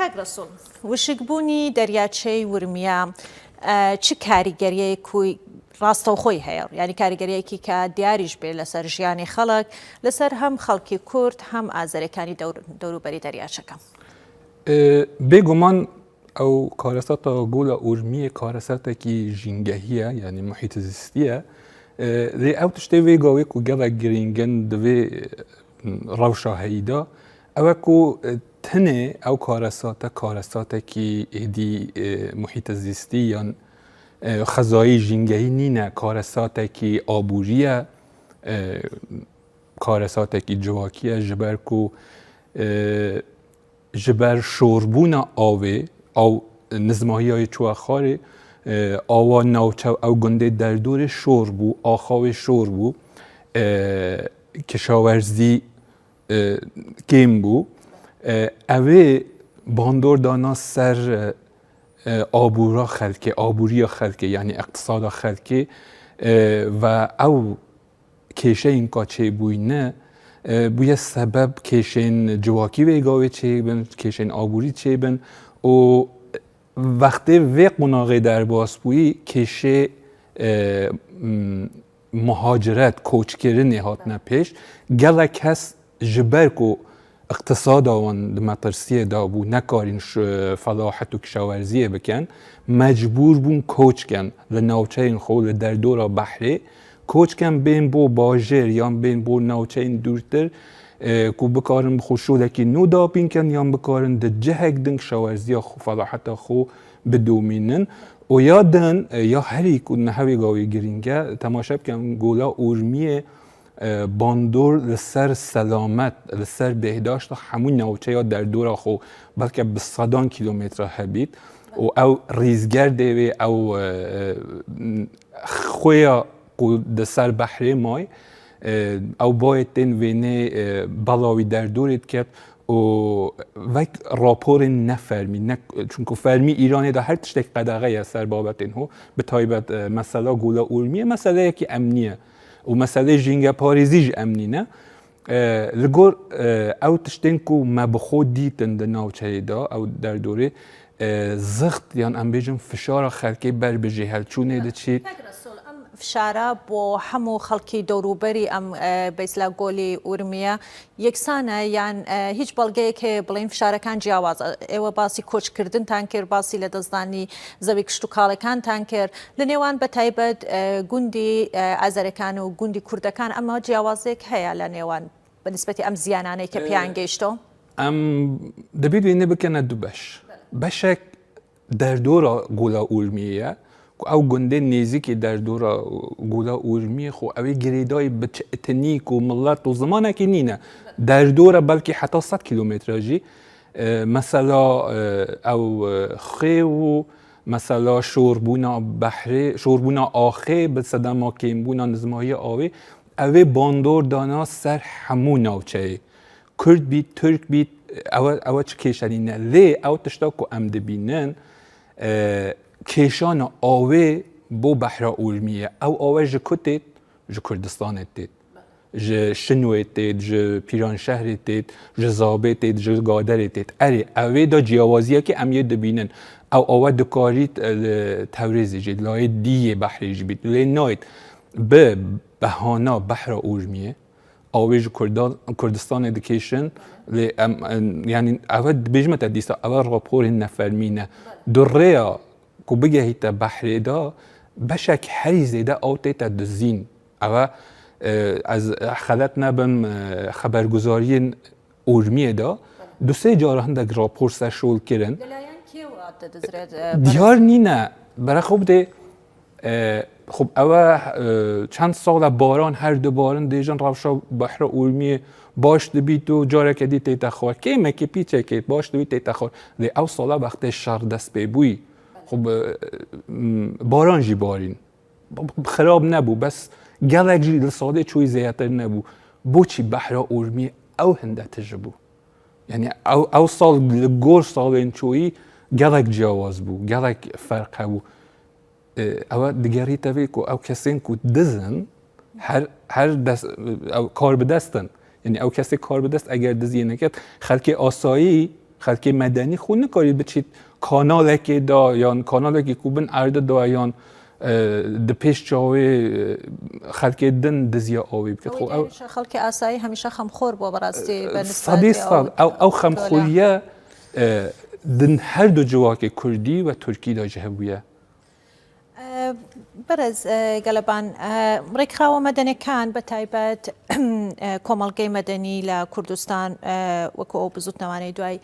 کاک رسول وشکبوونی دەریاچەی ورمیا چ کاریگەریەیەکی ڕاستەوخۆی هەیە ینی کاریگەریەکی کە دیاریش بێ لەسەر ژیانی خەڵک لەسەر هەم خەڵکی کورد هەم ئازارەکانی دەوروبەری دەریاچەکە بێگومان ئەو کارەساتە گوڵە ئورمیە کارەساتێکی ژینگەهیە ینی محیط زیستیە لێ ئەو تشتێ وێگاوێک و گەڵک گرنگن دەوێ ڕەوشە هەیدا ئەوەک و تنێ ئەو کارەساتێکی ئێدی محیط زیستی یان خەزایی ژینگەهی نینە کارەساتێکی ئابووریە کارەساتێکی جواکیە ژبەر و ژبەر شۆربوونە ئاوێ ئەو نزماییای چووەخوارێ ئاوا ناوچە ئەو گوندێ دەردورێ شۆر بوو ئاخاوێ شۆر بوو کشاوەرزی کێم بوو ئەوێ باندۆر دانا سەر ئابوورا خەلکێ ئابووریە خەلکێ یعنی ئەقتصادا خەلکێ و ئەو کێشەین کا چێبووینە بوویە سەبەب کێشێن جواکی وێگاوێ چێبن کێشێن ئابووری چێبن و وەختێ وێ قوناغێ دەرباس بووی کێشێ مهاجرەت کۆچکردنێ هاتنە پێش گەڵک کەس ji ber ku iqtisada wan di metirsiyê da bû nekarîn felahet û kişawerziyê bikin mecbûr bûn koçken li navçeyên xwe li derdora behrê koçken bên bo bajêr yan bên bo navçeyên dûrtir ku bikarin bi xweşûlekî nû dabînkin yan bikarin di cihek din kişawerziya xwe felaheta xwe bidomînin û ya din ya herî ku nehevê gavê giring e temaşe bikin gola ûrmiyê باندۆر لەسەر سەلامەت لەسەر بێهداشتە هەموو ناوچەیە دەردۆرە خۆ بەڵکە بە سەدان کیلۆمترە هەبیت و ئەو ڕیزگەر دەوێ ئەو خۆیە دەسەر بەحرێ مای ئەو باید تێن وێنێ بەڵاوی دەردۆرێت کرد و وەک راپۆرên nefерمی چونکو فەرمی ئیرانێدا هەر tiştek qedexeye ser babetên hû bi taybet mesela gola ûrmiyê meseleyekî emniye و مسئله ژینگە پارێزیش ئەمنینە li gor ew tiştên ku me bi xwe dîtin di navçeyê da ew derdorê zixt yan em bêjin fişara xelkê ber bi jêhelçûnê diçît فشارە بۆ هەموو خەڵکی دەوروبەری ئەم بەیسلا گۆلی ورمیە یەکسانە یان هیچ بەڵگەیەک هەیە بڵین فشارەکان جیاوازە ئێوە باسی کۆچکردنتان کرد باسی لە دەستدانی زەوی کشت و کاڵەکانتان کرد لە نێوان بە تایبەت گوندی ئازەرەکان و گوندی کوردەکان ئەمە جیاوازێک هەیە لە نێوان بەنسبەتی ئەم زیانانەی کە پێیان گەیشتەوە ئەم دەبێت وێنێ بکەنە دوو بەشێک دەردۆرە گوڵە ئورمیەیە ئەو گوندێ نێزیکی دەردۆرە گوڵە ئورمیە خۆ ئەوەی گرێدای بچئتنیک و مڵەت و زمانێکی نینە دەردۆرە بەلکی حتا 100 کیلۆمترژی مەسەلا ئەو خێ و مەسەلا شۆربوونە بەحرێ شۆربوونە ئاخێ بە سەدەما کێمبوونە نزمایی ئاوێ ئەوێ باندۆر دانا سەر هەموو ناوچەیە کورد بیت تورک بیت ئەوە چ کێشەنینە لێ ئەو تشتا و ئەم دەبینن کێشانە ئاوێ بۆ بەحرا ئورمیە ئەو ئاوە ji ku têt ji Kurdistanê têt ji Şinwê têt ji Pîranşehrê têt ji Zabê têt ji Gaderê têt erê evê da ciyawaziyekê em yê dibînin ew awe dikarît Tewrêzê jî layê dîyê behrê jî bît lê nayet bi behana behra ûrmiyê avê ji Kurdistanê dikêşin lê em yanî ewe dibêjme te dîsa ewe raporên nefermî ne du rêya ku bigehîte behrê da beşek herî zêde ew tête dizîn ewe ez xelet nebim xeberguzariyên ûrmiyê da du sê cara hindek rapor serşol kirin diyar nîne berexwe bidê خب ئەوە چەند ساڵە باران هەر دووبارن دێژن ڕەوشە بەحرە ئورمیە باش دەبیت و جارێکە دی تێتە خوار کێمێکی پیچێکێت باش دەبیت تێتە خوار لێ ئەو ساڵە وەختێ شەڕ دەست پێ بووی خب بارانژی بارین خراب نەبوو بەس گەڵێکژی لە ساڵێ چووی زیاتر نەبوو بۆچی بەحرە ئورمیە ئەو هەندە تژ بوو یعنی ئەو ساڵ لە گۆر ساڵێن چووی گەڵێک جیاواز بوو گەڵێک فەرق هەبوو ئەوە دیگەڕیتەوێ و ئەو کەسێن و دزن هەر کار بدەستن یعنی ئەو کەسێک کار بدەست ئەگەر دزیێنەکەت خەلکی ئاسایی خلکی مدنی خود نکارید بچید کانالکی دا یا کانالکی کوبن ارده دا یا دپیش جاوی خلکی دن دزیا آوی بکد خو او خلکی آسایی همیشه خمخور با براستی به صدی سال او خمخوریه دن هر دو جواک کردی و ترکی دا جهبویه برز گلبان ڕێکخراوە مەدەنیەکان بە تایبەت کۆمەڵگەی مەدەنی لە کوردستان وەکو ئەو بزوتنەوانەی دوای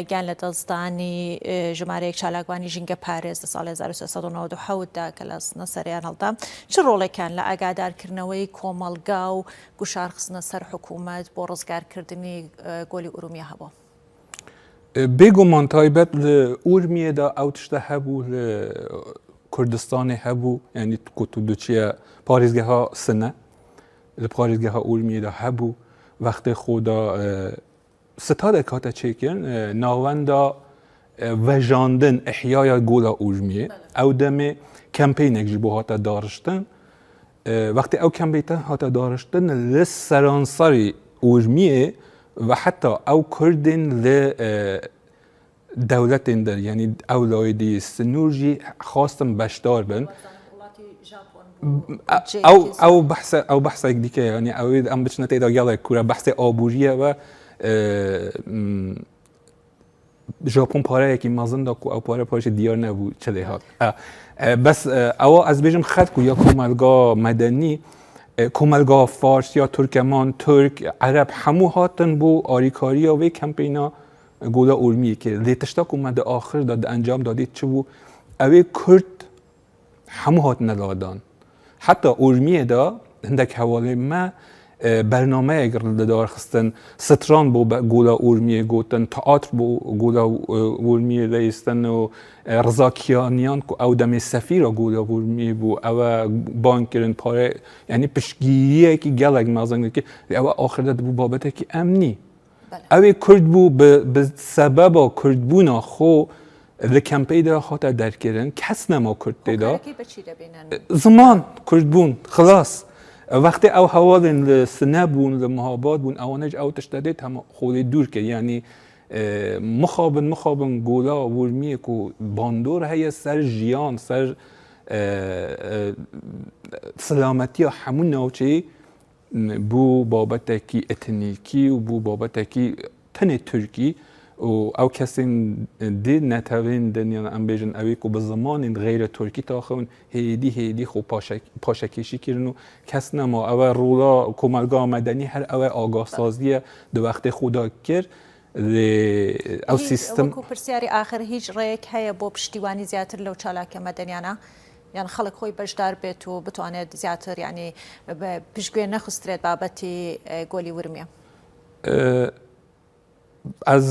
گیان لە دەستدانی ژمارەیەک چالاکوانی ژینگە پارێز لە ساڵی 1397دا کە لە نەسەریان هەڵدا چ ڕۆڵێکیان لە ئاگادارکردنەوەی کۆمەڵگا و گوشارخستنە سەر حکوومەت بۆ ڕزگارکردنی گۆلی ئورومیە هەبوو؟ بێگومان تایبەت لە ئورمیەدا ئەو تشتە هەبوو لە کردستان هبو یعنی تو دوچیه پاریزگاه ها سنه پاریزگاه ها اورمیه دا هبو وقت خدا ستاد کاتا چیکن ناوندا وجاندن احیای گولا اورمیه او دمه کمپینک جبو هاتا دارشتن وقتی او کمپین هاتا دارشتن لسرانساری اورمیه و حتی او کردن ل دولت در یعنی اولادی سنورجی خواستم بشدار بن او بحث یک دیگه یعنی اوید ام بچنه تیدا گله کورا بحث آبوریه و ژاپن پاره یکی مازن دا کو او پارش دیار نبود چله ها بس او از بیشم خد کو یا کوملگا مدنی کوملگا فارس یا ترکمان ترک عرب همو هاتن بو آریکاری و کمپینا گولا اورمیه که لیتشتاک اومده آخر داد انجام دادید چه بو اوی کرد همو هات نلادان حتی اورمیه دا هندک حواله ما برنامه اگر دار خستن ستران بو گولا اورمیه گوتن تئاتر بو گولا اورمیه لیستن و رضاکیانیان کو او دم سفیر گولا اورمیه بو او بانکرن پاره یعنی پشگیریه که گلگ مازن که او آخر داد بو بابته که امنی اوی کرد بو به سبب کرد بونا خو لکمپی دا خاطر درکرن کس نما کرد دیدا زمان کرد بون خلاص وقتی او حوالن لسنه بون لمحابات بون اوانج او تشتدید هم خولی دور که یعنی مخابن گولا ورمیه که باندور هیا سر جیان سر سلامتی همون نوچه بو بابتکی اتنیکی و بو بابتکی تن ترکی و او کسین دی نتوین دنیا ام بیجن اوی کو به زمان غیر ترکی تاخون هیدی خو پاشکیشی کردن و کس نما او رولا کمالگاه مدنی هر او آگاه سازی دو وقت خدا کرد او سیستم وەکو پرسیاری آخر هیچ ڕێک هەیە بۆ پشتیوانی زیاتر لەو چالاکە مەدەنیانە یان خەڵک خۆی بەشدار بێت و بتوانێت زیاتر یعنی پشتگوێ نەخسترێت بابەتی گۆلی ورمیە از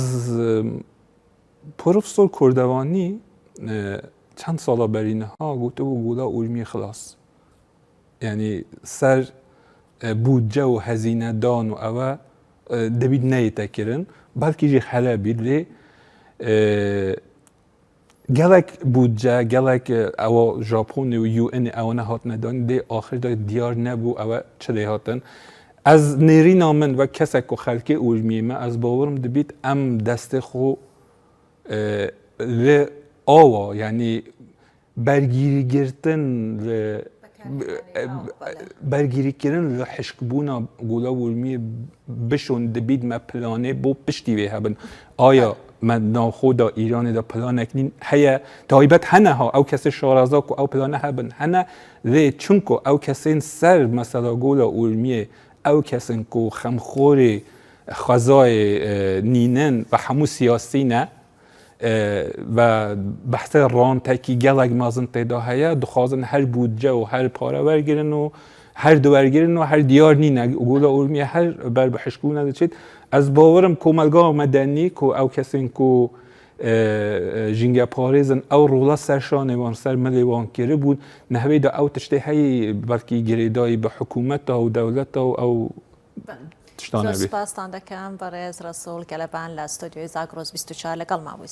پروفسور کردوانی چند سالا برینها گفته بود گولا اورمی خلاص یعنی سر بودجه و هزینه دان و اوه دبید نیتکرن بلکه جی خلا بید لی گلک بودجه گلک او ژاپن و یو ان او نهات ندان دی آخر دا دیار نبو او چه هاتن از نیری نامن و کسک و خلکی اورمیه ما از باورم دبید ام دست خو ل آوا یعنی برگیری گرتن برگیری کردن حشک بونا گولا ورمی بشون دبید ما پلانه بو پشتی به هبن آیا من ناخودا ایران دا پلان اکنین هیا تایبت هنه ها او کسی شارزاک او پلانه هبن هنه لی چونکو او کسی سر مثلا گولا ورمیه او کسی کو خمخور خزای نینن و همو سیاسی نه و بحث رانتکی گلگ مازن تیدا هیا دخوازن هر بودجه و هر پاره ورگیرن و هر دو ورگیرن و هر دیار نینه گولا اورمیه هر بر بحشکو ندچید از باورم کوملگاه مدنی کو او کسین کو جنگا پاریزن او رولا سرشانه وان سر ملیوان کره بود نهوی دا او تشته هی بلکی گریدایی به حکومت و دولت او زۆر سپاستان دەکەم بەڕێز ڕەسوول گەلەبان لە ستۆدیۆی زاگرۆز 24 لەگەڵ ماوەی